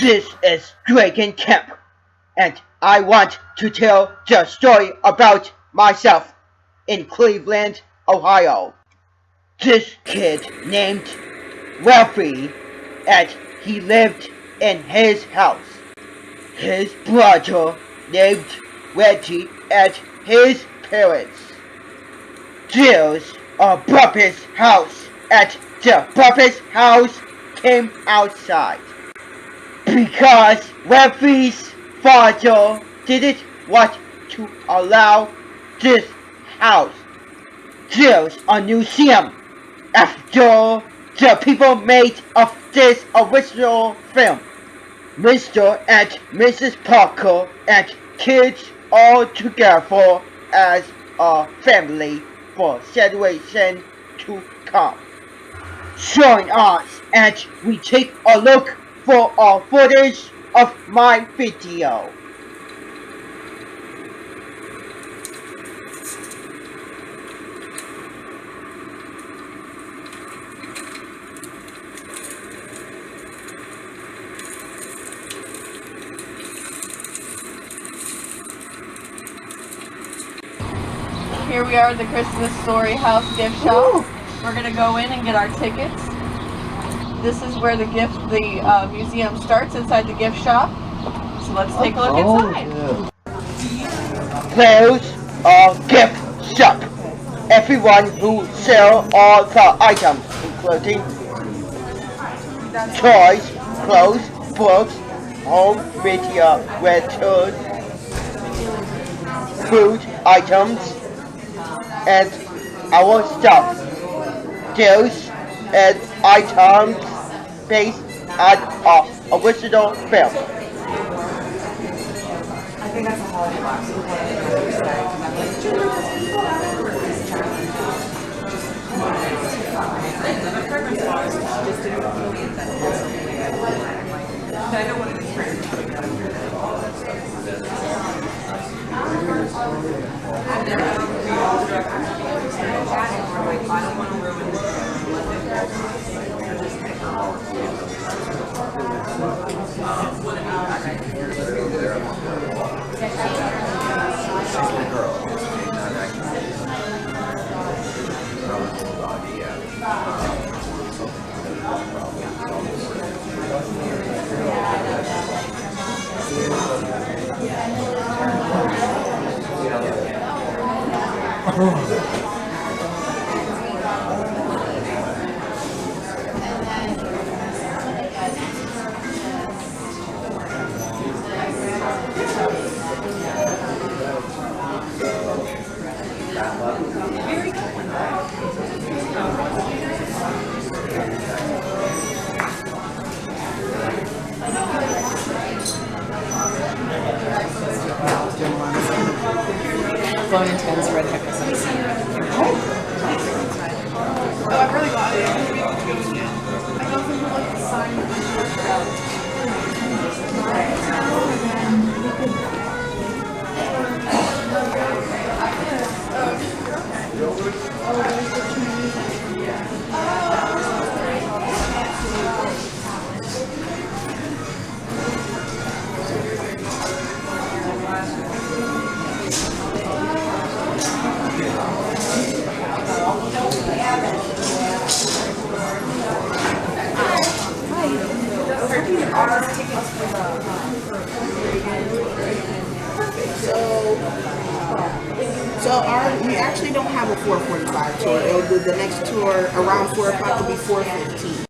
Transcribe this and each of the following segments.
This is Draigon Kemp, and I want to tell the story about myself in Cleveland, Ohio. This kid named Wealthy, and he lived in his house. His brother named Reggie and his parents. There's a Buffett's house, and the Buffett's house came outside. Because Wealthy's father didn't want to allow this house. There's a museum after the people made of this original film. Mr. and Mrs. Parker and kids all together as a family for generations to come. Join us and we take a look for a footage of my video. Here we are at the Christmas Story House gift shop. Ooh. We're gonna go in and get our tickets. This is where the museum starts, inside the gift shop. So let's take a look inside. There's a gift shop. Everyone who sells all the items, including toys, clothes, books, home media rentals, food items, and our stuff. There's an items based on our original film. I think that's a holiday box. I don't want to Bone intense red pepper sauce. Oh, I've really got it. I don't think I like the sign of we actually don't have a 4:45 tour. It'll do the next tour around 4 o'clock will be 4:15.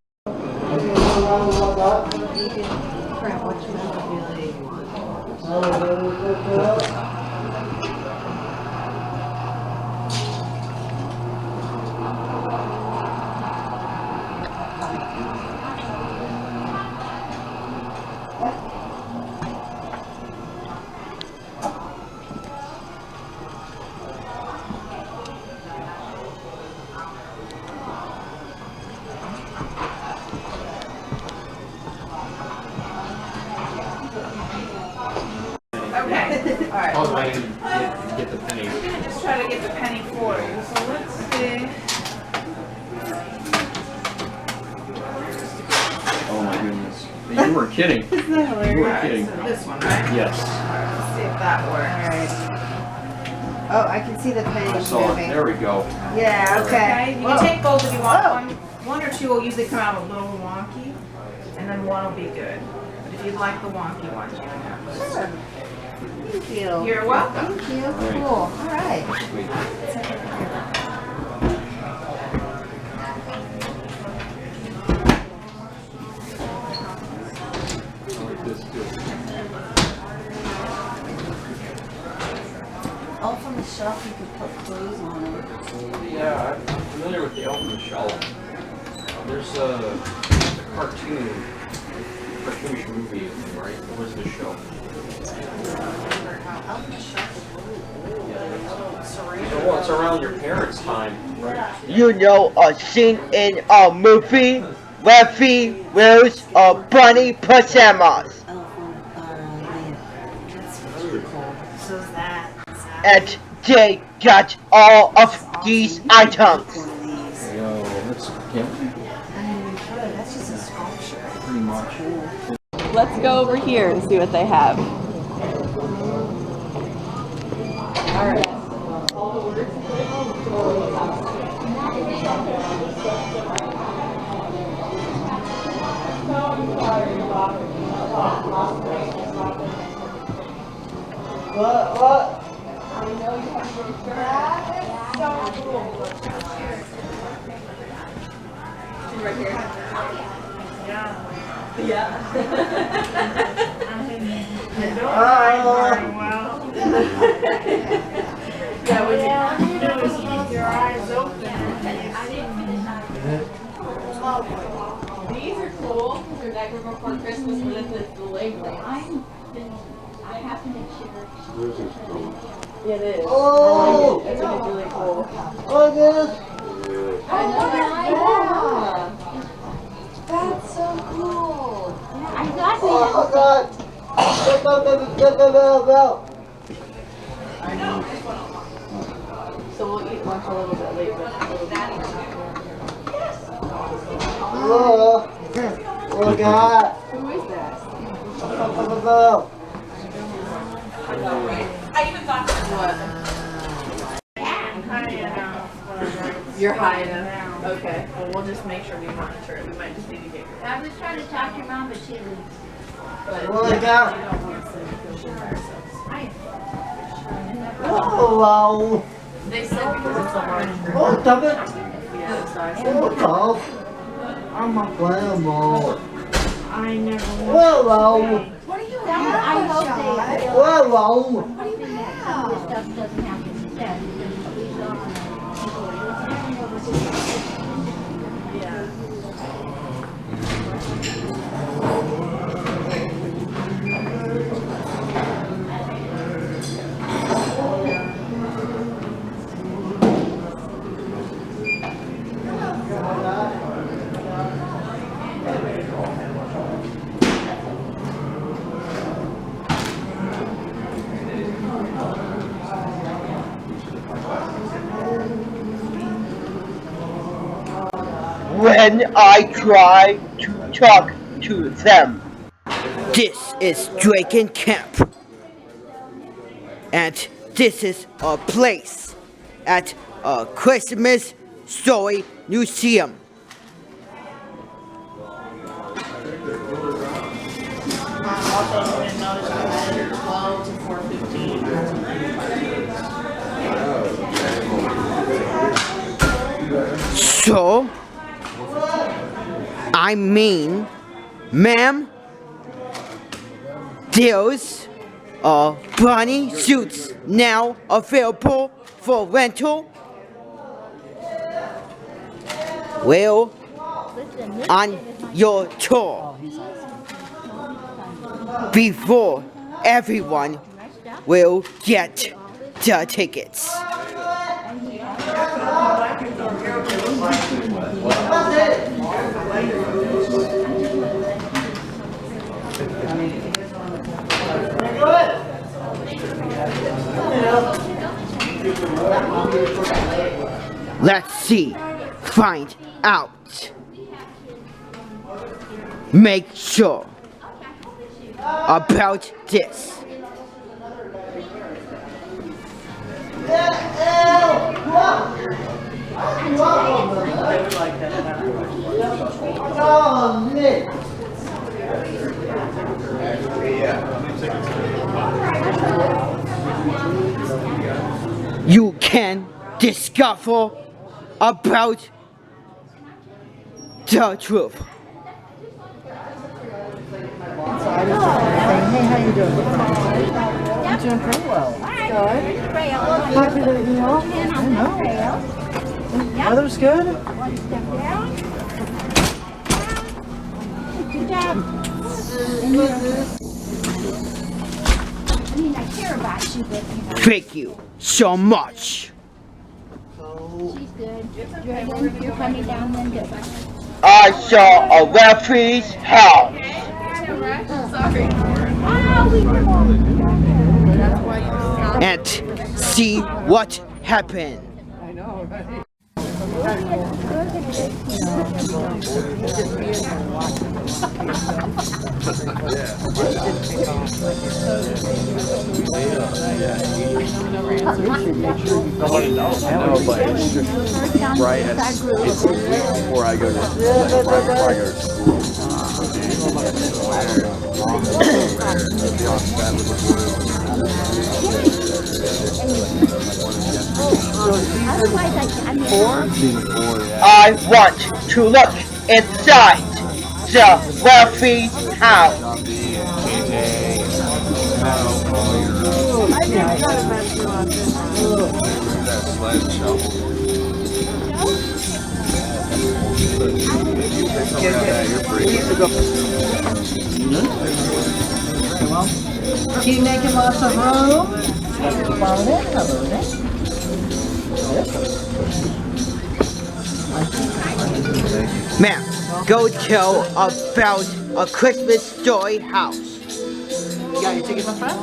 goodness. You weren't kidding. Isn't that hilarious? You weren't kidding. So this one, right? Yes. Let's see if that works. Oh, I can see the pen I saw it. moving. There we go. Yeah, okay. You can take both if you want. One or two will usually come out a little wonky, and then one will be good. But if you'd like the wonky ones, you can have those. Sure. Thank you. You're welcome. Thank you. All right. Cool. All right. Sweet. I like this too. Elf on the shelf, you could put clothes on it. Yeah, I'm familiar with the Elf on the Shelf. There's a cartoonish movie, right? What was the show? Elf on the shelf is really So, well, it's around your parents' time, right? You know a scene in a movie where he wears a bunny pajamas. Elf on yeah. That's really cool. So is that. And they got all of these items. One of these. Yo, that's yeah, I mean, we could. That's just a sculpture. pretty much. Let's go over here and see what they have. All right. What? Right here. Yeah, we Keep your eyes open. These are cool because they're Niagara Before Christmas, but it's the labeling. I have to make sure. Yeah, it is. Oh! I think it's really cool. Look at this. I know That's so cool. I got Oh it. God. So we'll eat lunch a little bit later. Look at. Who is that? You're high enough. Okay. Well, we'll just make sure we monitor it. We might just need to get your. I was trying to talk to your mom, but she leaves. But Look at. we don't want to push ourselves. Hello. They said because it's a large group. Oh, damn it. Yeah, the size. What's up? I'm a grandma. I never Hello. What do you have? I hope they will. Hello. What do you have? This stuff doesn't have to be said. When I try to talk to them. This is Draigon Kemp. And this is a place at a Christmas Story Museum. Also, you didn't notice we had 12 to 4:15. So, I mean, ma'am, there's bunny suits now available for rental. Well, on your tour before everyone will get the tickets. Let's see. Find out. make sure about this. You can discover about the truth. Hey, how you doing? I'm doing pretty well. Good. Happy to, you know, I know. Weather's good. Good job. I mean, I care about you, but you know. Thank you so much. She's good. You're coming down then, good. I saw a referee's house. Sorry. And see what happened. I know, right? Right, it's a week before I go to school. I want to look inside the referee's house. Keep making lots of room. Follow it, follow it. Ma'am, go tell about a Christmas Story house. You got your tickets, my friend?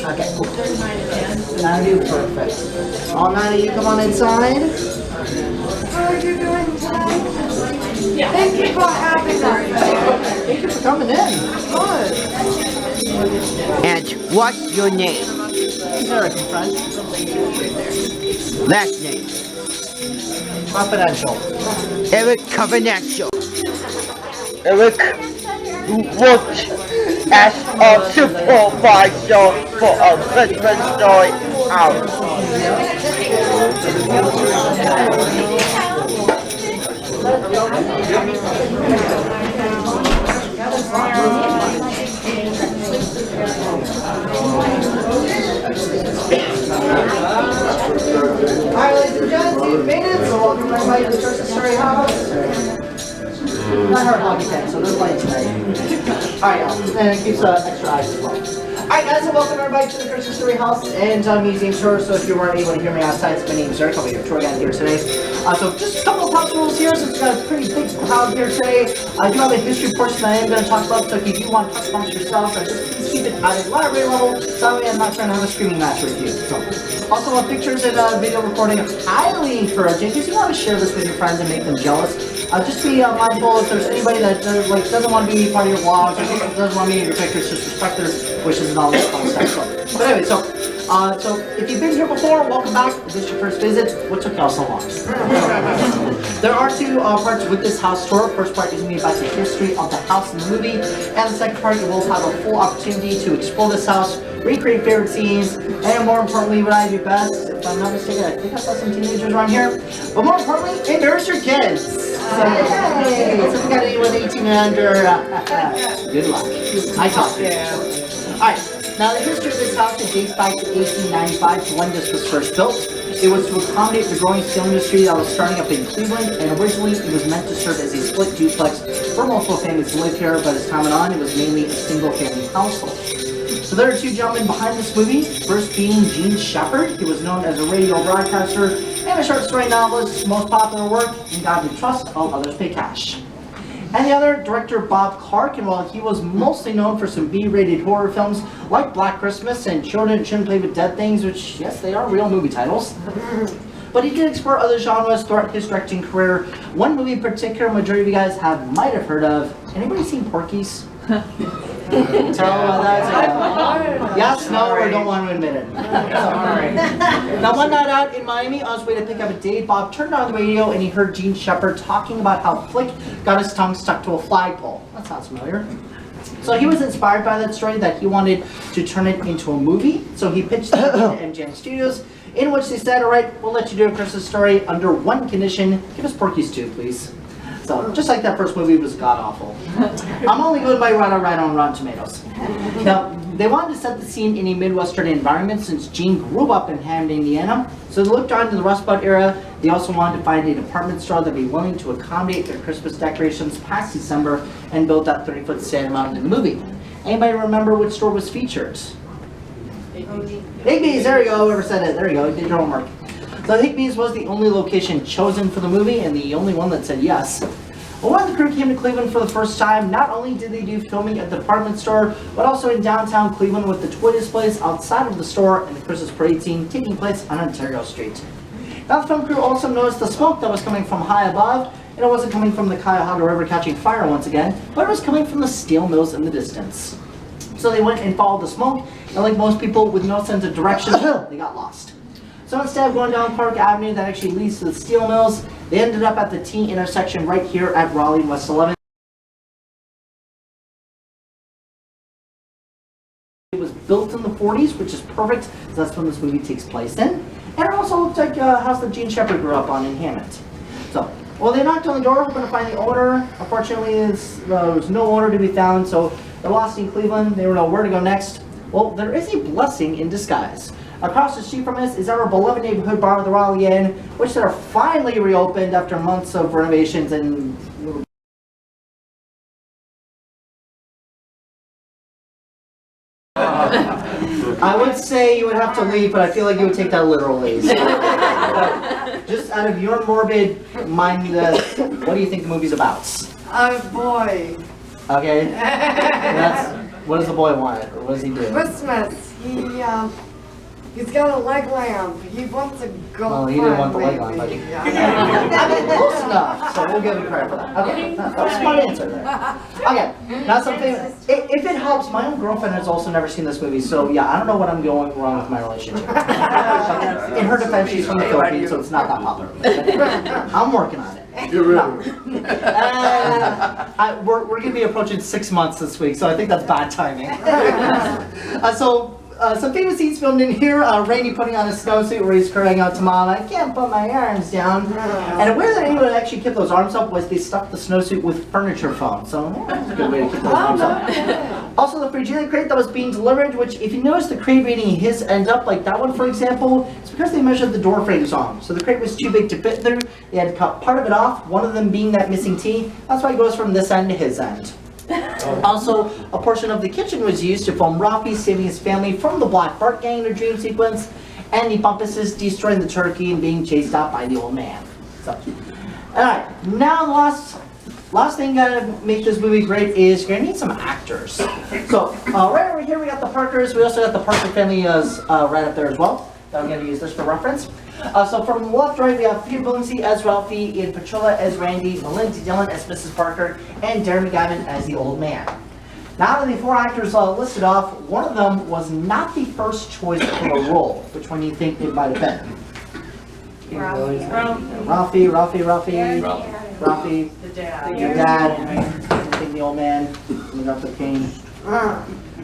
Okay, cool. 9 of you, perfect. All 9 of you come on inside. How are you doing tonight? Thank you for having us. Thank you for coming in. Good. And what's your name? Eric, my friend. Last name? Confidential. Eric Confidential. Eric worked as a supervisor for a Christmas Story house. Alright, ladies and gentlemen, you've made it, so welcome everybody to the Dickerson Story House. Not her hockey fan, so they're playing tonight. Alright, y'all, and it keeps extra eyes as well. Alright guys, and welcome everybody to the Dickerson Story House and Museum Tour. So if you weren't able to hear me outside, my name is Eric, I'll be your tour guide here today. So just a couple of house rules here, since we've got a pretty big crowd here today. I do have a history portion that I am going to talk about, so if you do want to customize yourself, just please keep it at a library level, so that way I'm not trying to have a screaming match with you. So, also, pictures and video recording are highly encouraging, because you want to share this with your friends and make them jealous. Just be mindful if there's anybody that doesn't want to be part of your vlogs or doesn't want to be in your pictures, just respect their wishes and all this kind of stuff. But anyway, so if you've been here before, welcome back. If this is your first visit, what took y'all so long? There are 2 parts with this house tour. First part is going to be about the history of the house in the movie, and the second part you will have a full opportunity to explore this house, recreate favorite scenes, and more importantly, what I do best, if I'm not mistaken, I think I saw some teenagers around here, but more importantly, endorse your kids. So, hey, so if you got anyone 18 and under, good luck. I talk to you. Alright, now the history of this house dates back to 1895 to when this was first built. It was to accommodate the growing steel industry that was starting up in Cleveland, and originally it was meant to serve as a split duplex for multiple families to live here, but as time went on, it was mainly a single family household. So there are 2 gentlemen behind this movie, first being Gene Shepard. He was known as a radio broadcaster and a short story novelist. His most popular work, In God We Trust, All Others Pay Cash. And the other, director Bob Clark, and while he was mostly known for some B-rated horror films like Black Christmas and Children Shouldn't Play with Dead Things, which, yes, they are real movie titles. But he did explore other genres throughout his directing career. One movie in particular, majority of you guys might have heard of. Anybody seen Porky's? Yes, no, or don't want to admit it. Now, one night out in Miami, on his way to pick up a date, Bob turned on the radio and he heard Gene Shepard talking about how Flick got his tongue stuck to a flagpole. That sounds familiar. So he was inspired by that story that he wanted to turn it into a movie. So he pitched it to MGM Studios, in which they said, all right, we'll let you do a Christmas story under one condition. Give us Porky's 2, please. So, just like that first movie was god-awful. I'm only going by right on Rotten Tomatoes. Now, they wanted to set the scene in a Midwestern environment since Gene grew up in Hammond, Indiana. So they looked on to the Rust Belt era. They also wanted to find a department store that would be willing to accommodate their Christmas decorations past December and build that 30-foot stand mounted in the movie. Anybody remember which store was featured? Higbee's, there you go, whoever said it, there you go, you did your homework. So Higbee's was the only location chosen for the movie and the only one that said yes. Well, when the crew came to Cleveland for the first time, not only did they do filming at the department store, but also in downtown Cleveland with the toy displays outside of the store and the Christmas parade scene taking place on Ontario Street. Now the film crew also noticed the smoke that was coming from high above, and it wasn't coming from the Cuyahoga River catching fire once again, but it was coming from the steel mills in the distance. So they went and followed the smoke, and like most people with no sense of direction, they got lost. So instead of going down Park Avenue that actually leads to the steel mills, they ended up at the T intersection right here at Raleigh West 11th. It was built in the 40s, which is perfect, so that's when this movie takes place in. And it also looks like a house that Gene Shepard grew up on in Hammond. So, well, they knocked on the door, hoping to find the owner. Unfortunately, there was no owner to be found, so they're lost in Cleveland. They don't know where to go next. Well, there is a blessing in disguise. Across the street from us is our beloved neighborhood bar, the Raleigh Inn, which they are finally reopened after months of renovations and I would say you would have to leave, but I feel like you would take that literally. So, just out of your morbid mind, what do you think the movie's about? Oh boy. Okay. What does the boy want? Or what does he do? Christmas. He's got a leg lamp. He wants a girlfriend. Well, he didn't want the leg lamp, but close enough. So we'll give him credit for that. Okay, that was a smart answer there. Okay, now something. If it helps, my own girlfriend has also never seen this movie, so yeah, I don't know what I'm going wrong with my relationship. In her defense, she's from the Philippines, so it's not that popular. I'm working on it. We're going to be approaching 6 months this week, so I think that's bad timing. Some famous scenes filmed in here. Raimi putting on a snowsuit where he's crying out to Mom, I can't put my arms down. And the way that anyone actually kept those arms up was they stuffed the snowsuit with furniture foam. So that's a good way to keep those arms up. Also, the Fragile crate that was being delivered, which if you notice the crate reading his end up, like that one for example, it's because they measured the door frames on. So the crate was too big to fit through. They had to cut part of it off, one of them being that missing T. That's why it goes from this end to his end. Also, a portion of the kitchen was used to film Rafi saving his family from the Black Bart gang in a dream sequence, and the Bumpuses destroying the turkey and being chased out by the old man. So, alright, now the last thing to make this movie great is you're gonna need some actors. So, right over here we got the Parkers. We also got the Parker family right up there as well. I'm going to use this for reference. So from left to right, we have Peter Billingsley as Ralphie, Ian Petrillo as Randy, Melinda Dillon as Mrs. Parker, and Darren McGavin as the old man. Now, out of the 4 actors listed off, one of them was not the first choice for the role. Which one do you think it might have been? Ralphie. The dad. Your dad. I think the old man. We got the king.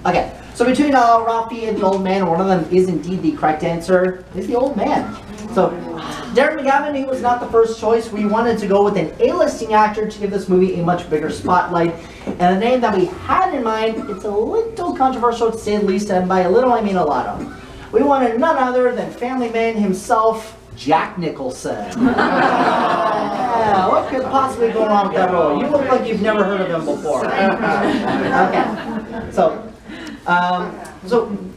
Okay. So between Ralphie and the old man, one of them is indeed the correct answer, is the old man. So Darren McGavin, he was not the first choice. We wanted to go with an A-listing actor to give this movie a much bigger spotlight. And the name that we had in mind, it's a little controversial to say the least, and by a little I mean a lot. We wanted none other than family man himself, Jack Nicholson. Yeah, what could possibly go wrong with that role? You look like you've never heard of him before. Okay, so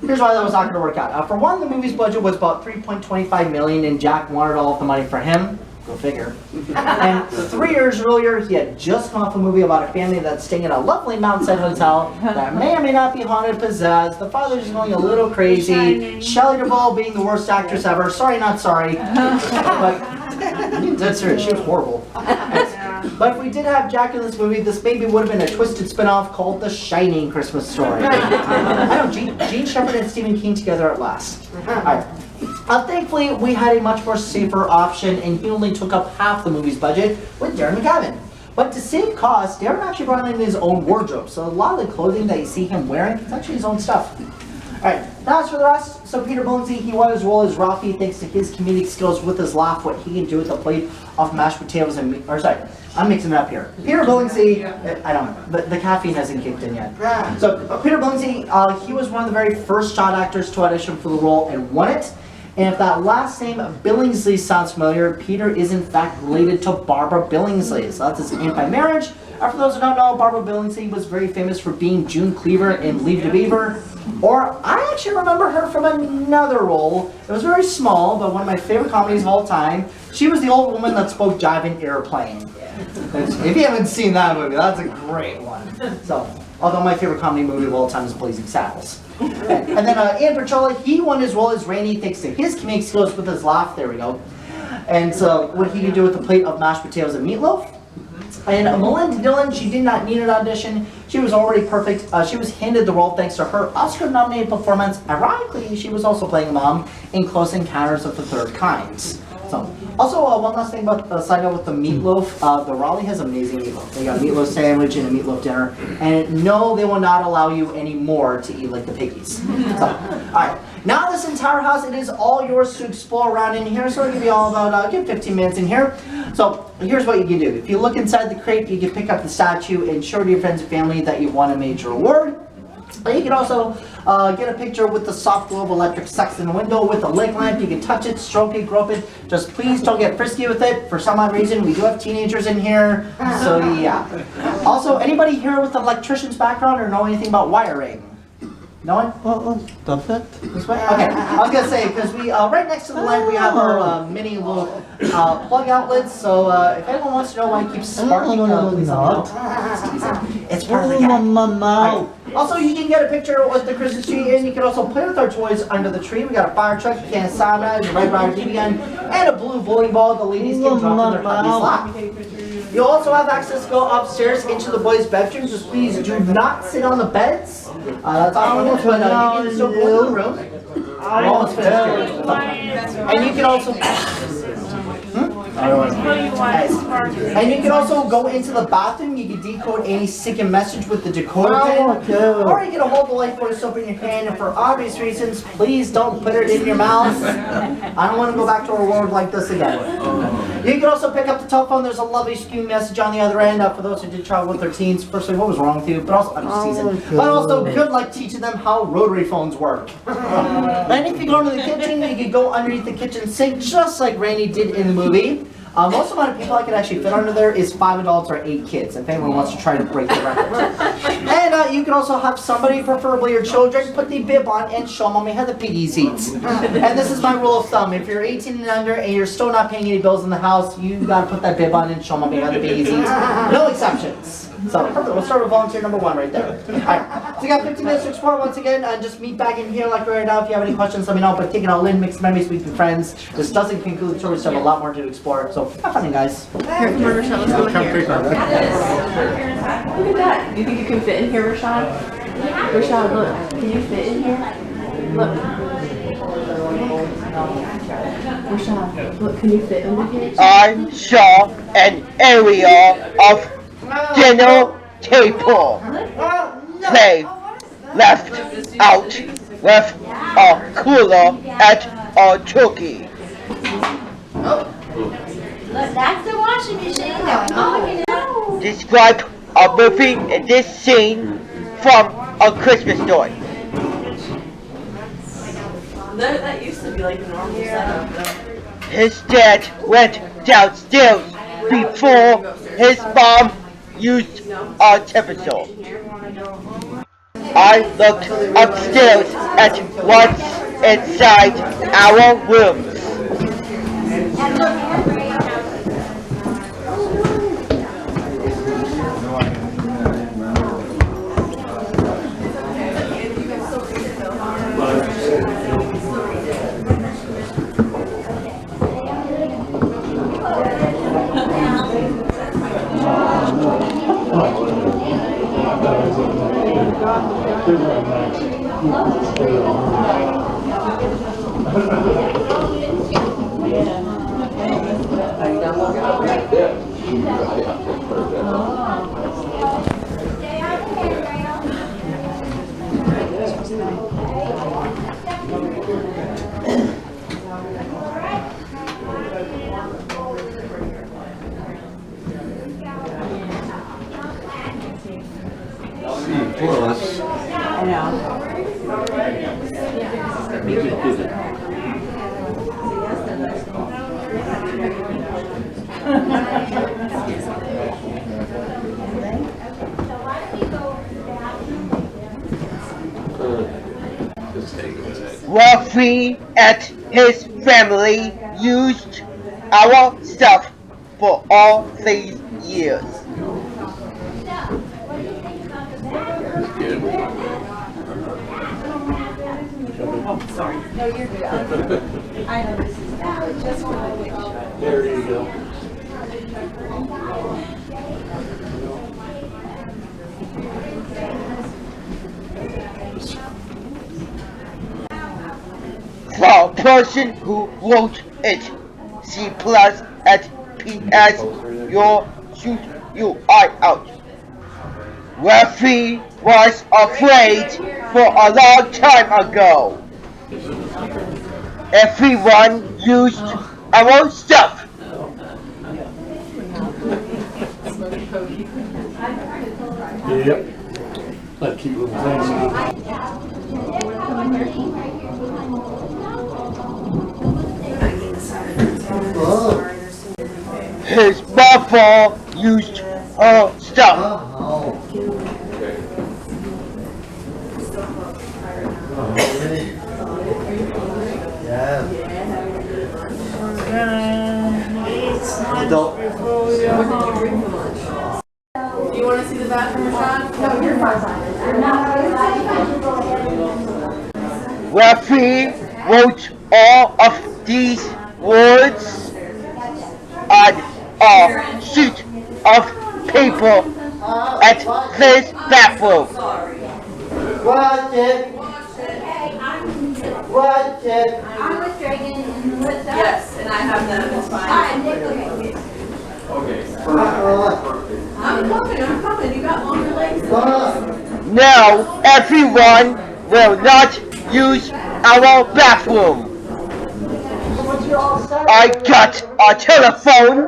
here's why that was not going to work out. For one, the movie's budget was about $3.25 million, and Jack wanted all of the money for him. Go figure. And 3 years earlier, he had just come off a movie about a family that's staying in a lovely mountainside hotel that may or may not be haunted, possessed. The father's just going a little crazy. Shelley Duvall being the worst actress ever. Sorry, not sorry. But that's her. She was horrible. But if we did have Jack in this movie, this maybe would have been a twisted spin-off called The Shining Christmas Story. I know, Gene Shepard and Stephen King together at last. Alright. Thankfully, we had a much more safer option, and he only took up half the movie's budget with Darren McGavin. But to save costs, Darren actually brought in his own wardrobe, so a lot of the clothing that you see him wearing is actually his own stuff. Alright, now as for the rest, so Peter Billingsley, he won his role as Ralphie thanks to his comedic skills with his laugh, what he can do with a plate of mashed potatoes and meat, or sorry, I'm mixing it up here. Peter Billingsley, I don't know, the caffeine hasn't kicked in yet. So Peter Billingsley, he was one of the very first child actors to audition for the role and won it. And if that last name Billingsley sounds familiar, Peter is in fact related to Barbara Billingsley. So that's his aunt by marriage. For those who don't know, Barbara Billingsley was very famous for being June Cleaver in Leave to Beaver. Or I actually remember her from another role. It was very small, but one of my favorite comedies of all time. She was the old woman that spoke jive in Airplane. If you haven't seen that movie, that's a great one. So, although my favorite comedy movie of all time is Blazing Saddles. And then Ian Perchola, he won his role as Rainy thanks to his comedic skills with his laugh. There we go. And so, what he could do with a plate of mashed potatoes and meatloaf. And Melinda Dillon, she did not need an audition. She was already perfect. She was handed the role thanks to her Oscar-nominated performance. Ironically, she was also playing a mom in Close Encounters of the Third Kind. So, also, one last thing about the side note with the meatloaf. The Raleigh has amazing meatloaf. They got a meatloaf sandwich and a meatloaf dinner. And no, they will not allow you anymore to eat like the piggies. So, alright. Now this entire house, it is all yours to explore around in here. So I'll give you all about, give 15 minutes in here. So here's what you can do. If you look inside the crate, you can pick up the statue and show to your friends and family that you won a major award. You can also get a picture with the soft globe electric sex in the window with a leg lamp. You can touch it, stroke it, grope it. Just please don't get frisky with it. For some odd reason, we do have teenagers in here. So yeah. Also, anybody here with an electrician's background or know anything about wiring? No one? Does it? This way? Okay, I was gonna say, because we, right next to the lamp, we have our mini little plug outlets, so if anyone wants to know why it keeps sparking, please let me know. It's part of the game. Right. Also, you can get a picture with the Christmas tree, and you can also play with our toys under the tree. We got a fire truck, a can of sauna, a red rider BB gun, and a blue bowling ball the ladies can drop in their puppy's lap. You'll also have access to go upstairs into the boys' bedrooms. Just please do not sit on the beds. That's all but you can still go in the room. Almost finished. And you can also... And you can also go into the bathroom. You can decode any secret message with the decoder pin. Or you can hold the life force soap in your hand. And for obvious reasons, please don't put it in your mouth. I don't want to go back to a world like this again. You can also pick up the telephone. There's a lovely screen message on the other end for those who did travel with their teens. Firstly, what was wrong with you? But also, I'm just teasing. But also, good luck teaching them how rotary phones work. And if you go into the kitchen, you can go underneath the kitchen sink, just like Randy did in the movie. Most amount of people I could actually fit under there is 5 adults or 8 kids, if anyone wants to try to break the record. And you can also have somebody, preferably your children, put the bib on and show mommy how the piggies eat. And this is my rule of thumb. If you're 18 and under and you're still not paying any bills in the house, you gotta put that bib on and show mommy how the piggies eat. No exceptions. So, perfect. We'll start with volunteer number 1 right there. Alright, so you got 15 minutes to explore once again, and just meet back in here like right now. If you have any questions, let me know. But take it all in, make some memories with your friends. This doesn't conclude the story, we still have a lot more to explore. So, have fun, guys. Here, come over, Rashad. Let's go in here. Look at that. Do you think you can fit in here, Rashad? Rashad, look. Can you fit in here? Look. Rashad, look. Can you fit under here? I saw an area of dinner table. They left out with a cooler and a turkey. Look, that's the washing machine that we're looking at. Describe a movie in this scene from A Christmas Story. That used to be like a normal setup, though. His dad went downstairs before his mom used our temperature. I looked upstairs at what's inside our rooms. I know. Rafi and his family used our stuff for all these years. Oh, sorry. No, you're good. I know this is just for the picture. There you go. The person who wrote it, C plus at PS, shoot your eye out. Rafi was afraid for a long time ago. Everyone used our stuff. Yep. Let's keep moving things. His mother used her stuff. Do you want to see the bathroom, Sean? No, you're Rafi wrote all of these words on a sheet of paper at his bathroom. Watch it. Watch it. I'm with Draigon and what's that? Yes, and I have them. It's fine. I'm coming. You got longer legs than me. Now everyone will not use our bathroom. I got a telephone.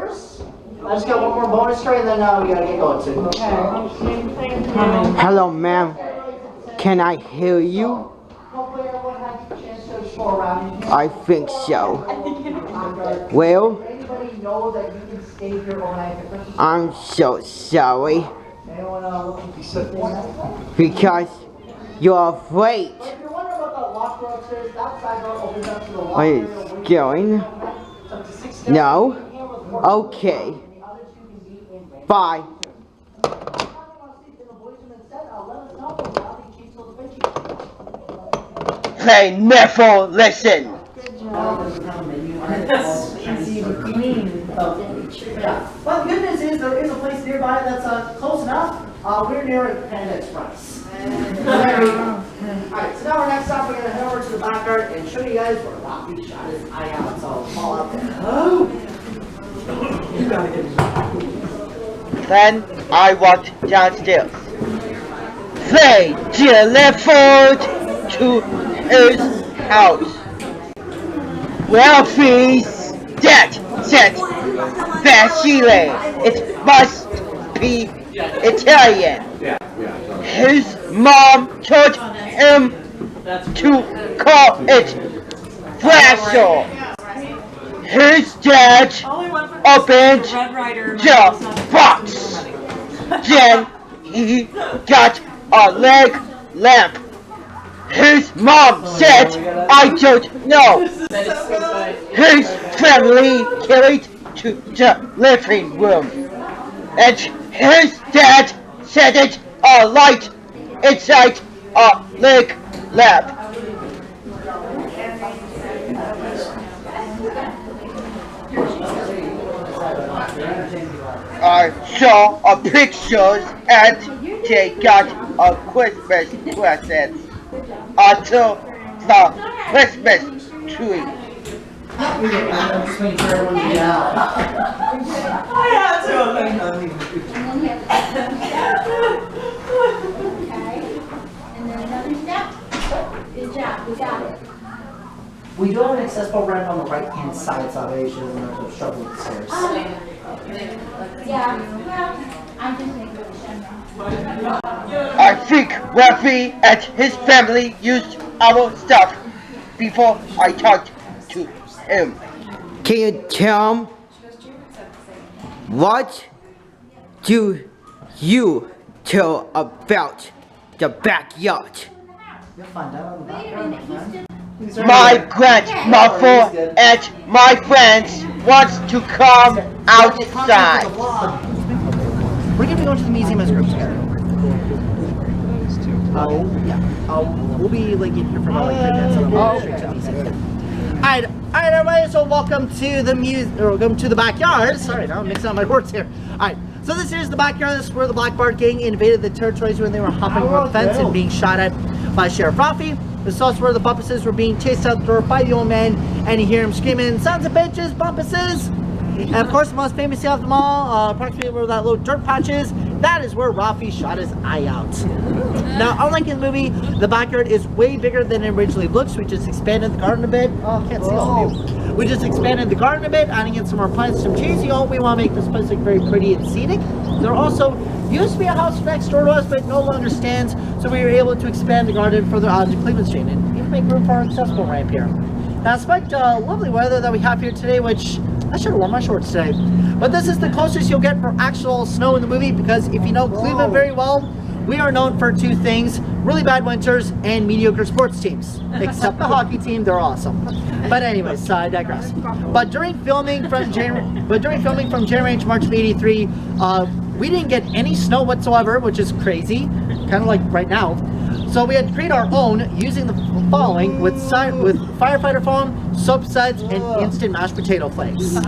I just got one more bonus tray and then we gotta get going too. Hello, ma'am. Can I hear you? Hopefully everyone had a chance to explore around. I think so. Well, Anybody know that you can stay here overnight for Christmas? I'm so sorry Anyone looking to sit there? because you're afraid. If you're wondering about the locker upstairs, that side door opens up to the Are locker you area. going? It's up to 6 steps. No? You can with one Okay. and the other two can be in range. Bye. If you want to sleep in the boys' room instead, let us know, and I'll be keep till the picture. They never listen. Easy to clean. Yeah. But the good news is there is a place nearby that's close enough. We're near Panda Express. There we go. Alright, so now our next stop, we're going to head over to the backyard and show you guys where Rocky shot his eye out. So fall out there. Oh! You gotta get me. Then I walked downstairs. They delivered to his house. Ralphie's dad said, Basile, it must be Italian. His mom told him to call it Brasel. His dad opened the box. Then he got a leg lamp. His mom said, I don't know. His family carried to the living room. And his dad set it alight inside a leg lamp. I saw a pictures and they got a Christmas present until the Christmas tree. I'm just making sure everyone's out. Okay. And then another step. Good job. We got it. We do have an accessible ramp on the right-hand side, so that way she doesn't have to struggle with the stairs. Yeah. Well, I'm just making sure. I think Rafi and his family used our stuff before I talked to him. Can you tell what do you tell about the backyard? You'll find out on the background, my friend. My grandmother and my friends wants to come outside. We're going to go to the museum as a group together. We'll be like in here for about like 3 minutes and then we'll go straight to the museum. Alright, everybody, so welcome to the backyard. Sorry, now I'm mixing up my words here. Alright, so this is the backyard. This is where the Blackbird gang invaded the territories when they were hopping over the fence and being shot at by Sheriff Rafi. This is also where the Bumpuses were being chased out the door by the old man, and you hear him screaming, "Sons of bitches, Bumpuses!" And of course, the most famous scene of them all, approximately where that little dirt patch is, that is where Rafi shot his eye out. Now, unlike in the movie, the backyard is way bigger than it originally looks. We just expanded the garden a bit. Oh, I can't see all of you. We just expanded the garden a bit, adding in some more plants, some trees. We want to make this place look very pretty and scenic. There also used to be a house next door to us, but it no longer stands, so we were able to expand the garden further out to Cleveland Street and even make room for our accessible ramp here. Now, despite the lovely weather that we have here today, which I should have worn my shorts today, but this is the closest you'll get for actual snow in the movie, because if you know Cleveland very well, we are known for 2 things: really bad winters and mediocre sports teams. Except the hockey team, they're awesome. But anyways, I digress. But during filming from January to March of '83, we didn't get any snow whatsoever, which is crazy, kind of like right now. So we had to create our own using the following with firefighter foam, soap suds, and instant mashed potato flakes.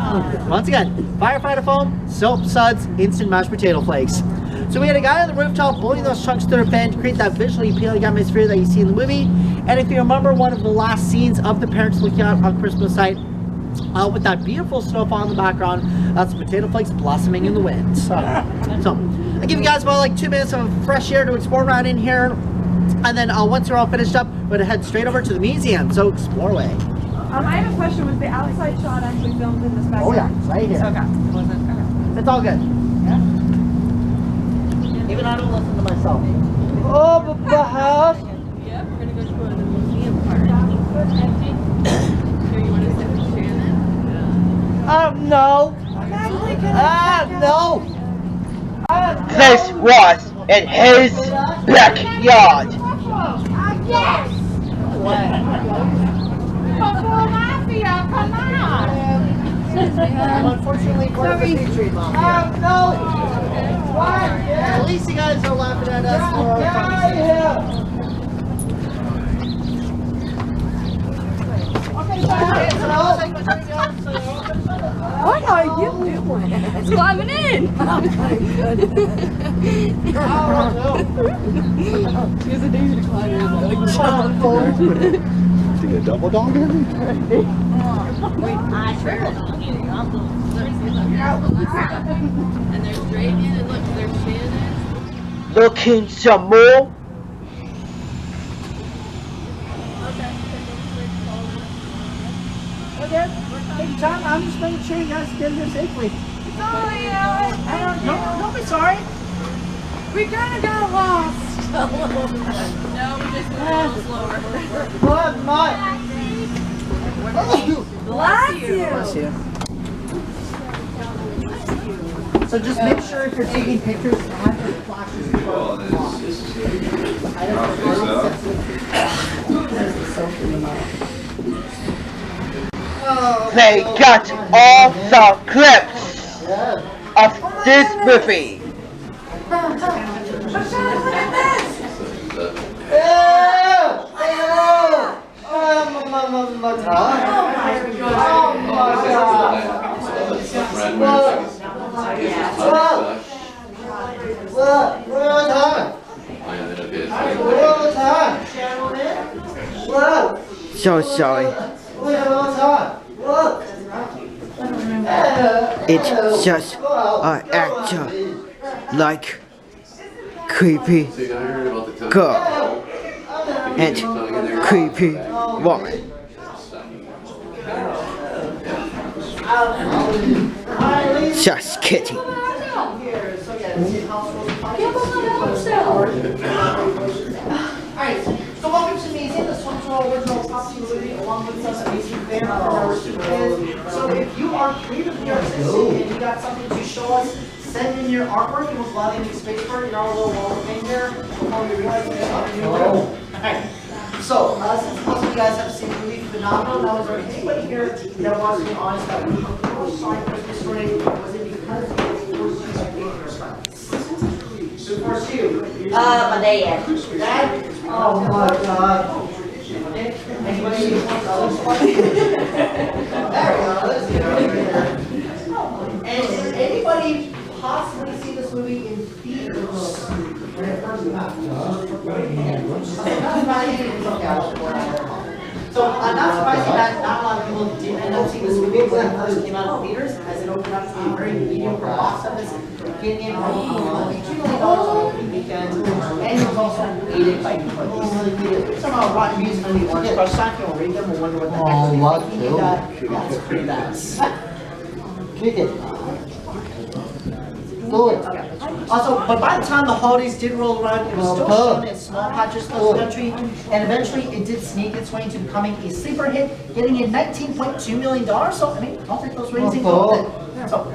Once again, firefighter foam, soap suds, instant mashed potato flakes. So we had a guy on the rooftop blowing those chunks through the fan to create that visually appealing atmosphere that you see in the movie. And if you remember one of the last scenes of the parents looking out on Christmas night, with that beautiful snowfall in the background, that's potato flakes blossoming in the wind. So I give you guys about like 2 minutes of fresh air to explore around in here, and then once you're all finished up, we're gonna head straight over to the museum. So explore away. I have a question. Was the outside shot actually filmed in this backyard? Oh yeah, right here. Okay. It's all good. Yeah. Even I don't listen to myself. Oh, but house. Yeah, we're gonna go to the museum part. So you want to sit with Shannon? No. No. This was in his backyard. Yes! Come on! Unfortunately, part of the feature, Mom. No. What? At least you guys are laughing at us. What are you doing? It's climbing in! Oh my goodness. Here's a danger to climb in. Did a double dog in? And there's Draigon, and look, there's Shannon. Looking some more? Okay, take your time. I'm just making sure you guys get here safely. Sorry, Alex. Don't be sorry. We kind of got lost. No, we just moved a little slower. What, Mike? Bless you. Bless you. So just make sure if you're taking pictures, have your flashes in front of the clock. They got all the clips of this movie. So sorry. It's just an actor, like creepy girl and creepy woman. Just kidding. Alright, so welcome to the museum. This one's our original Popsy movie along with some amazing fan from our students. So if you are creatively artistic and you got something to show us, send in your artwork and we'll gladly make space for it in our little wall of fame here before we realize we have a new room. Alright, so since most of you guys have seen the movie Phenomenal, now is there anybody here that wants to be honest that we first saw Christmas Story? Was it because it was forced to be your friends? Who forced you? My dad. Dad? Oh my God. Anybody? There we go. Let's get over here. And did anybody possibly see this movie in theaters when it first came out? So I'm not surprising that not a lot of people didn't end up seeing this movie when it first came out in theaters, as it opened up to be a very mediocre box office, getting in $2 million opening weekend, and it was also aided by critics. Somehow Rotten Reviews and the Orange Crush Sign, you'll read them, we'll wonder what the heck is that's pretty bad. Also, but by the time the holidays did roll around, it was still shown in small patches across the country, and eventually it did sneak its way into becoming a sleeper hit, getting in $19.2 million. So, I mean, I'll take those ratings and go with it. So,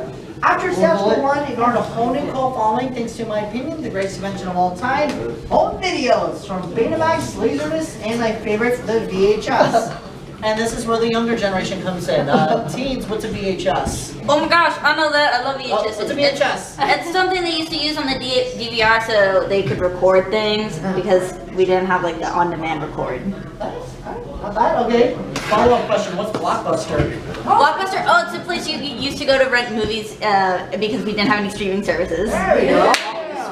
after its theatrical run, it garnered a phone-in call following, thanks to my opinion, the greatest invention of all time, home videos from Betamax, Laserdisc, and my favorite, the VHS. And this is where the younger generation comes in. Teens, what's a VHS? Oh my gosh, I know that. I love VHS. What's a VHS? It's something they used to use on the DVR so they could record things because we didn't have like the on-demand record. Not bad, okay. Follow-up question, what's Blockbuster? Blockbuster, oh, it's a place you used to go to rent movies because we didn't have any streaming services. There we go.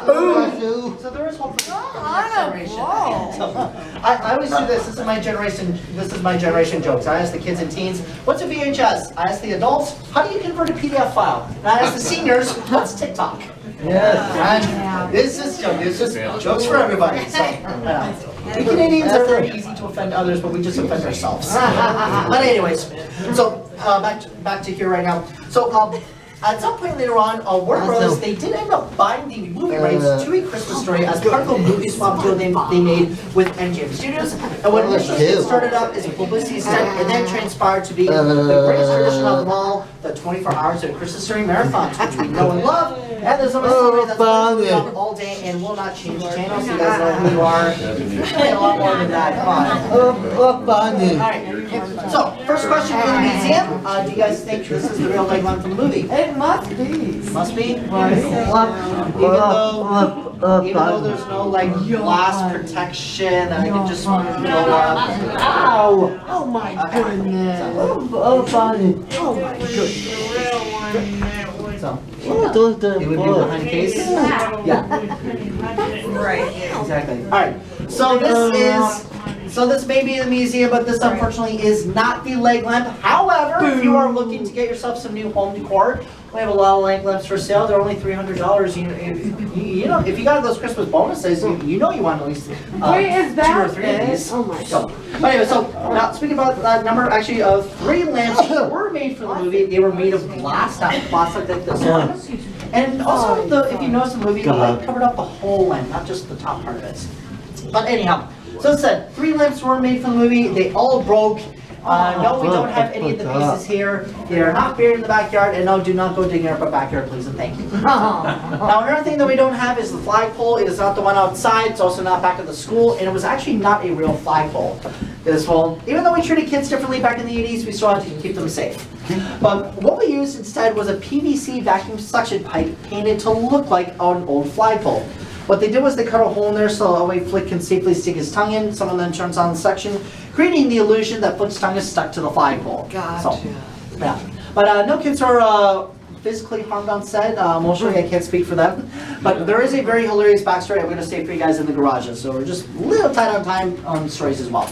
Boom. So there is hope for the next generation. I always do this. This is my generation jokes. I ask the kids and teens, what's a VHS? I ask the adults, how do you convert a PDF file? And I ask the seniors, what's TikTok? Yes. And this is jokes for everybody. So, we Canadians are very easy to offend others, but we just offend ourselves. But anyways, so back to here right now. So at some point later on, Warner Brothers, they did end up buying the movie rights to A Christmas Story as part of the movie swap deal they made with MGM Studios. And what initially started out as a publicity stunt, and then transpired to be the greatest tradition of them all, the 24 hours of Christmas Story marathons, which we know and love. And there's a story that's been up all day and will not change channels, so you guys know who you are. A lot more than that. Come on. Alright, so first question for the museum. Do you guys think this is the real leg line from the movie? It must be. Must be? Even though there's no like glass protection that I can just blow up. Ow! Oh my goodness. Oh funny. Oh my goodness. So, it would be behind the case? Yeah. Right. Exactly. Alright, so this may be in the museum, but this unfortunately is not the leg lamp. However, if you are looking to get yourself some new home decor, we have a lot of leg lamps for sale. They're only $300. You know, if you got those Christmas bonuses, you know you want at least 2 or 3 of these. Oh my God. But anyway, so now speaking about that number, actually, 3 lamps were made for the movie. They were made of glass, not plastic like this one. And also, if you notice in the movie, the light covered up the whole lamp, not just the top part of it. But anyhow, so it said 3 lamps were made for the movie. They all broke. No, we don't have any of the pieces here. They are not buried in the backyard, and no, do not go digging up our backyard, please, and thank you. Now, another thing that we don't have is the flagpole. It is not the one outside. It's also not back at the school, and it was actually not a real flagpole. Well, even though we treated kids differently back in the 80s, we still had to keep them safe. But what we used instead was a PVC vacuum suction pipe painted to look like an old flagpole. What they did was they cut a hole in there so that way Flick can safely stick his tongue in. Someone then turns on the suction, creating the illusion that Flick's tongue is stuck to the flagpole. Gotcha. So, yeah. But no kids are physically harmed on set. Emotionally, I can't speak for them. But there is a very hilarious backstory I'm going to save for you guys in the garages. So we're just a little tight on time on stories as well.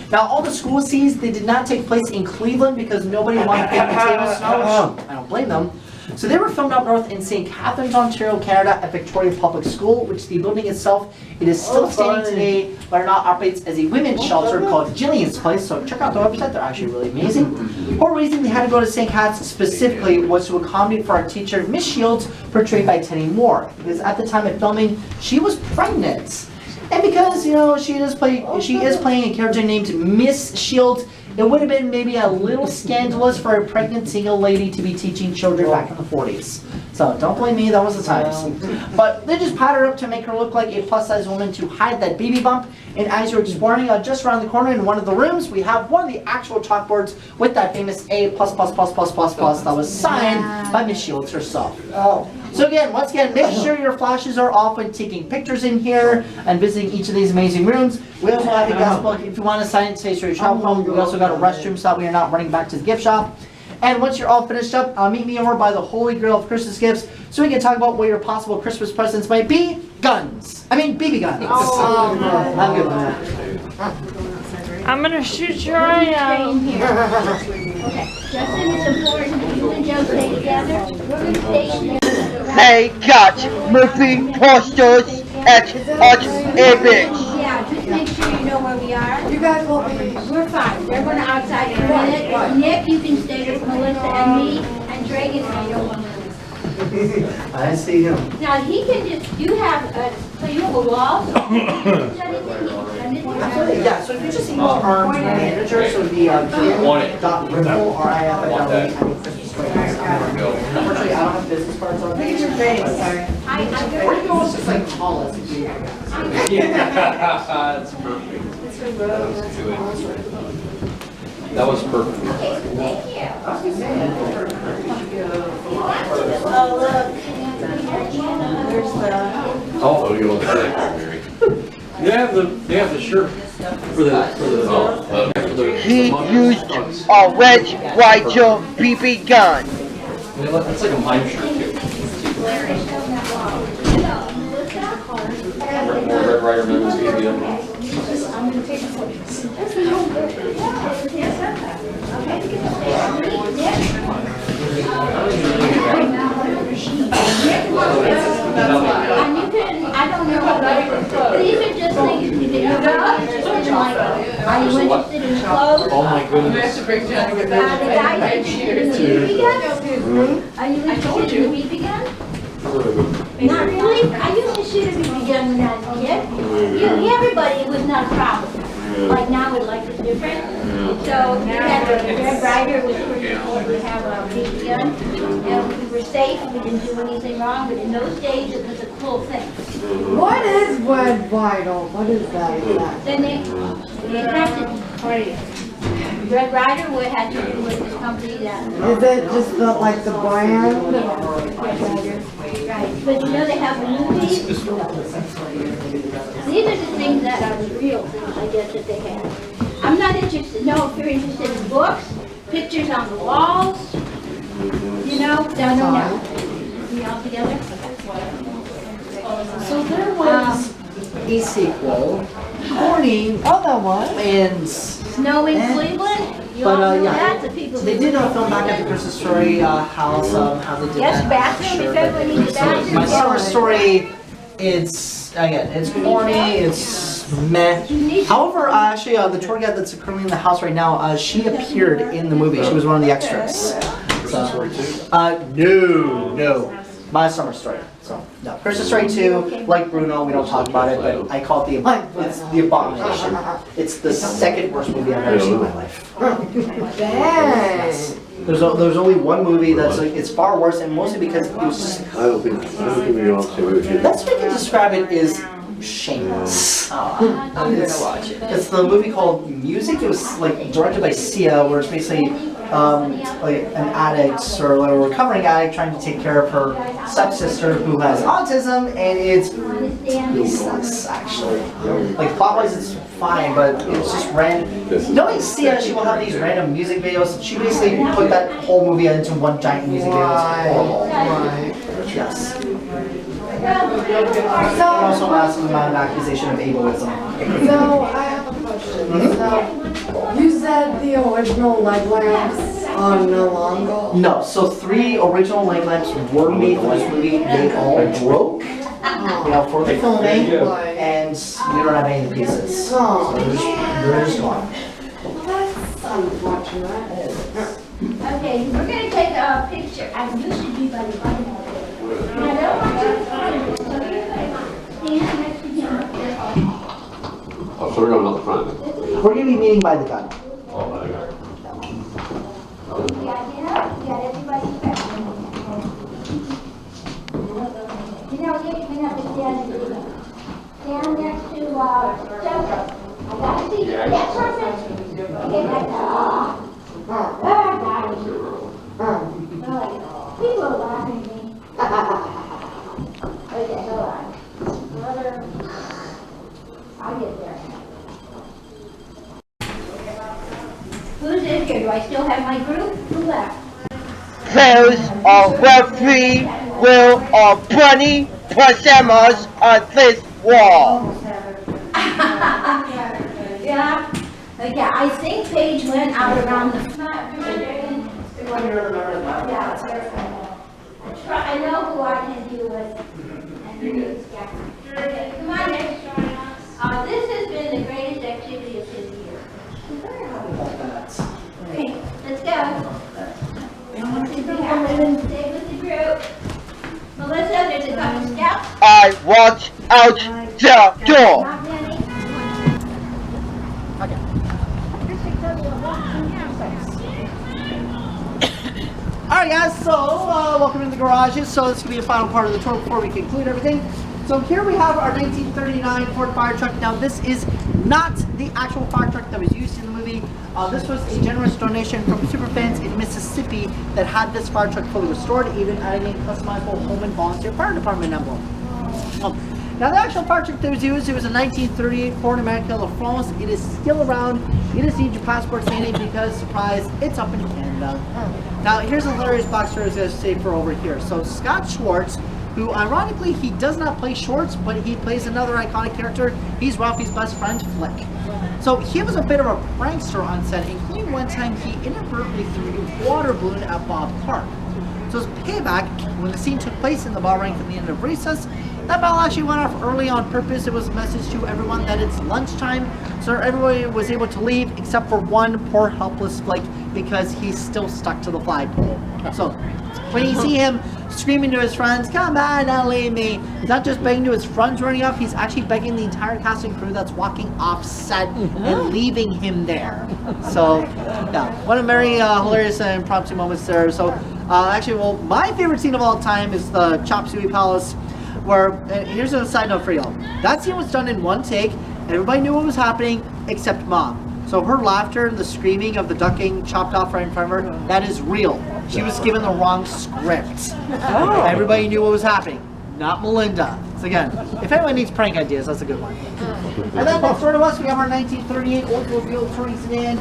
Now, all the school scenes, they did not take place in Cleveland because nobody wanted to bake potato snow. I don't blame them. So they were filmed up north in St. Catharines, Ontario, Canada at Victoria Public School, which the building itself, it is still standing today, but not operates as a women's shelter called Jillian's Place. So check out the website, they're actually really amazing. One reason they had to go to St. Cat's specifically was to accommodate for our teacher, Miss Shields, portrayed by Tenny Moore. Because at the time of filming, she was pregnant. And because, you know, she is playing a character named Miss Shields, it would have been maybe a little scandalous for a pregnant single lady to be teaching children back in the 40s. So don't blame me, that was the times. But they just patterned her up to make her look like a plus-size woman to hide that baby bump. And as you're exploring just around the corner in one of the rooms, we have one of the actual chalkboards with that famous A++++++ that was signed by Miss Shields herself. So again, once again, make sure your flashes are off when taking pictures in here and visiting each of these amazing rooms. We also have a guest book if you want to sign in space for your travel home. We also got a restroom so that we are not running back to the gift shop. And once you're all finished up, meet me over by the Holy Grail of Christmas gifts so we can talk about what your possible Christmas presents might be. Guns. I mean, BB guns. I'm good with that. I'm gonna shoot your eye out. Okay, Justin, it's important. You and Joe stay together. We're gonna stay in here. They got movie posters at Artcraft. Yeah, just make sure you know where we are. You guys will be. We're fine. We're gonna outside in a minute. Nick, you can stay with Melissa and me, and Draigon and I don't want to. I see him. Now, he can just, you have a wall. Yeah, so if you just email our manager, so the Kim.Ripple, R-I-F-L-E, unfortunately, I don't have business cards on me. Sorry. Or you can almost just like call us if you That's perfect. That was perfect. Thank you. Oh, look. There's the... Oh, you want that, Mary? They have the shirt for the He used a red Rigel BB gun. That's like a mime shirt too. Red Rider Man was gonna be up. I don't know what these are just things we did. Are you interested in clothes? Oh my goodness. The guys interested in BB guns? Are you interested in BB guns? Not really. I used to shoot a BB gun when I was a kid. Everybody, it was not a problem. Like now, with life is different. So we had a Red Rider was pretty important to have a BB gun, and we were safe. We didn't do anything wrong. But in those days, it was a cool thing. What is Red Vital? What is that? Then they invented Red Rider had to do with this company that. Is it just like the brand? Right, but you know they have a movie. These are the things that are the real things, I guess, that they have. I'm not interested. No, if you're interested in books, pictures on the walls, you know, no. We all together. So there was a sequel, Corny. Oh, that was? And Snow in Cleveland. You all but know yeah, that. The people so they did a film back at the Christmas Story house. How they did Yes, that. bathroom. If everyone needs a bathroom. My summer story, it's corny, it's meh. However, actually, the tour guide that's currently in the house right now, she appeared in the movie. She was one of the extras. No. My summer story. So no. Christmas Story 2, like Bruno, we don't talk about it, but I call it it's the abomination. It's the second worst movie I've ever seen in my life. Dang. There's only one movie that's like, it's far worse, and mostly because it was just, I don't think we all say what we best way to describe it is shameless. I'm gonna watch it. It's the movie called Music. It was like directed by Sia, where it's basically like an addict or like a recovering addict trying to take care of her stepsister who has autism, and it's useless actually. Like plot-wise, it's fine, but it's just random. Knowing Sia, she will have these random music videos. She basically put that whole movie into one giant music video. It's horrible. Yes. And also massive amount of accusation of ableism. So I have a question. So you said the original leg lamps are no longer. No, so 3 original leg lamps were made for this movie. They all broke, for the filming, and we don't have any of the pieces. So they're just gone. Well, that's unfortunate. Okay, we're gonna take a picture, and you should be by the button. And I don't want you to find it, so everybody stand next to him. Oh, so we're going out the front. We're going to be meeting by the gun. Oh, by the gun. You got everybody back. You have to stand next to Joseph. I gotta see you. That's perfect. Okay, that's people are laughing at me. Okay, hold on. I'll get there. Who's in here? Do I still have my group? Who left? Players of referee will or bunny pajamas on this wall. Yeah. Okay, I think Paige went out around the front. I know who I can do with. Okay, come on, next. This has been the greatest activity of his year. Okay, let's go. Stay with the group. Melissa, there's a couple scouts. I watch out the door. Not many. Alright guys, so welcome to the garages. So this is going to be the final part of the tour before we conclude everything. So here we have our 1939 Ford fire truck. Now this is not the actual fire truck that was used in the movie. This was a generous donation from superfans in Mississippi that had this fire truck fully restored, even adding a customizable home and volunteer fire department emblem. Now the actual fire truck that was used, it was a 1938 Ford America LaFrance. It is still around. You just need your passport handy because, surprise, it's up in Canada. Now here's a hilarious box story I was going to say for over here. So Scott Schwartz, who ironically he does not play Shorts, but he plays another iconic character. He's Ralphie's best friend, Flick. So he was a bit of a prankster on set, including one time he inadvertently threw a water balloon at Bob Clark. So as payback, when the scene took place in the bar rank at the end of recess, that bell actually went off early on purpose. It was a message to everyone that it's lunchtime, so everybody was able to leave except for one poor helpless Flick because he's still stuck to the flagpole. So when you see him screaming to his friends, "Come on, don't leave me," he's not just begging to his friends running off, he's actually begging the entire cast and crew that's walking off set and leaving him there. So, yeah, one of very hilarious and impromptu moments there. So, actually, well, my favorite scene of all time is the Chop Suey Palace, where, and here's a side note for y'all, that scene was done in one take, everybody knew what was happening except Mom. So her laughter and the screaming of the ducking chopped off right in front of her, that is real. She was given the wrong script. Oh. Everybody knew what was happening, not Melinda. So again, if anyone needs prank ideas, that's a good one. And then next door to us, we have our 1938 Oldsmobile touring sedan.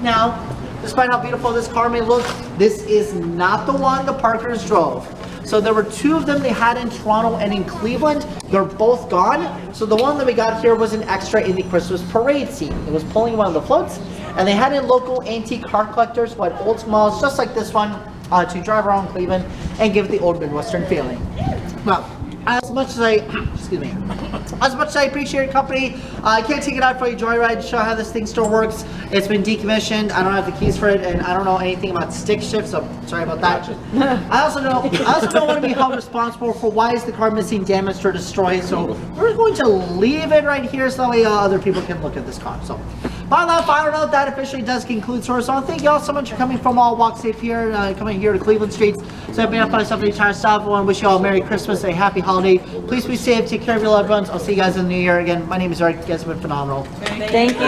Now, despite how beautiful this car may look, this is not the one the Parkers drove. So there were two of them they had in Toronto and in Cleveland. They're both gone. So the one that we got here was an extra in the Christmas parade scene. It was pulling one of the floats, and they had in local antique car collectors who had old models just like this one to drive around Cleveland and give the old Midwestern feeling. Well, as much as I, excuse me, as much as I appreciate your company, I can't take it out for a joyride to show how this thing still works. It's been decommissioned. I don't have the keys for it, and I don't know anything about stick shift, so sorry about that. I also don't want to be held responsible for why is the car missing, damaged, or destroyed. So we're going to leave it right here so that way other people can look at this car. So, on that final note, that officially does conclude tours. So thank you all so much for coming from all walks of here, coming here to Cleveland streets. So I've been up on stuff the entire staff. I want to wish you all a Merry Christmas, a Happy Holiday. Please be safe, take care of your loved ones. I'll see you guys in the new year. Again, my name is Art. You guys have been phenomenal. Thank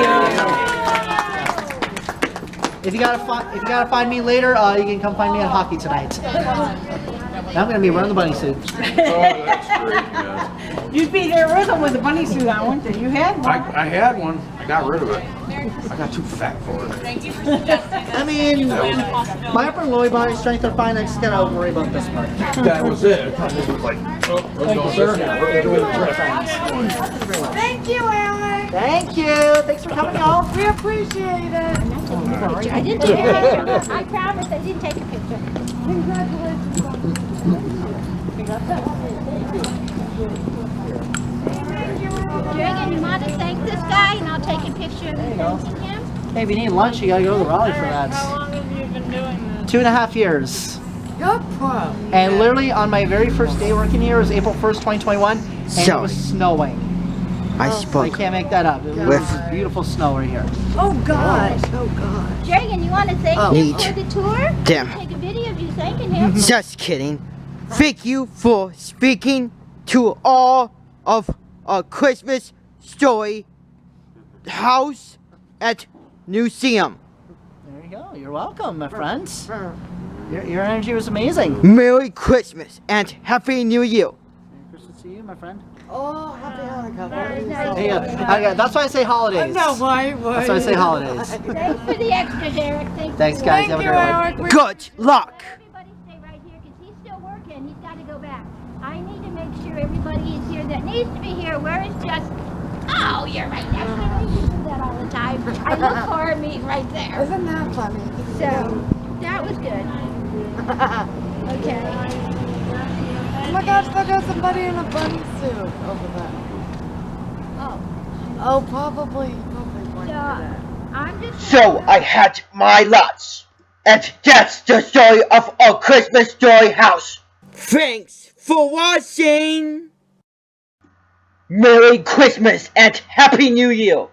you. If you gotta find me later, you can come find me at hockey tonight. Now I'm gonna be wearing the bunny suit. Oh, that's great, yeah. You'd be there with him with the bunny suit on, wouldn't you? You had one. I had one. I got rid of it. I got too fat for it. Thank you for suggesting I mean, my upper and lower body strength are fine. I just gotta worry about this part. That was it. It was like, oh, let's go, sir. We're doing the trip. Thank you, Alex. Thank you. Thanks for coming, y'all. We appreciate it. I didn't take a picture. I promise I didn't take a picture. Congratulations. Draigon, you want to thank this guy and I'll take a picture of you thanking him? Hey, if you need lunch, you gotta go to the Raleigh for How that. long have you been doing this? 2.5 years. Good pro. And literally on my very first day working here was April 1st, 2021, and it was snowing. I I spoke can't make that up. It was beautiful snow right here. Oh gosh. Oh gosh. Draigon, you want to thank him Neat. for the tour? Damn. Take a video of you thanking him. Just kidding. Thank you for speaking to all of a Christmas Story House at Museum. There you go. You're welcome, my friends. Your energy was amazing. Merry Christmas and Happy New Year. Merry Christmas to you, my friend. Oh, happy Hanukkah. Hey, that's why I say holidays. No, why? That's why I say holidays. Thanks for the extras, Eric. Thanks, guys. Have a great one. Good luck. Everybody stay right here because he's still working. He's got to go back. I need to make sure everybody is here that needs to be here. Where is just... Oh, you're right next to me. You do that all the time. I look for me right there. Isn't that funny? So, that was good. Okay. Oh my gosh, there goes somebody in a bunny suit over there. Oh, probably went to that. I'm just... So I had my lots. And that's the story of A Christmas Story House. Thanks for watching. Merry Christmas and Happy New Year.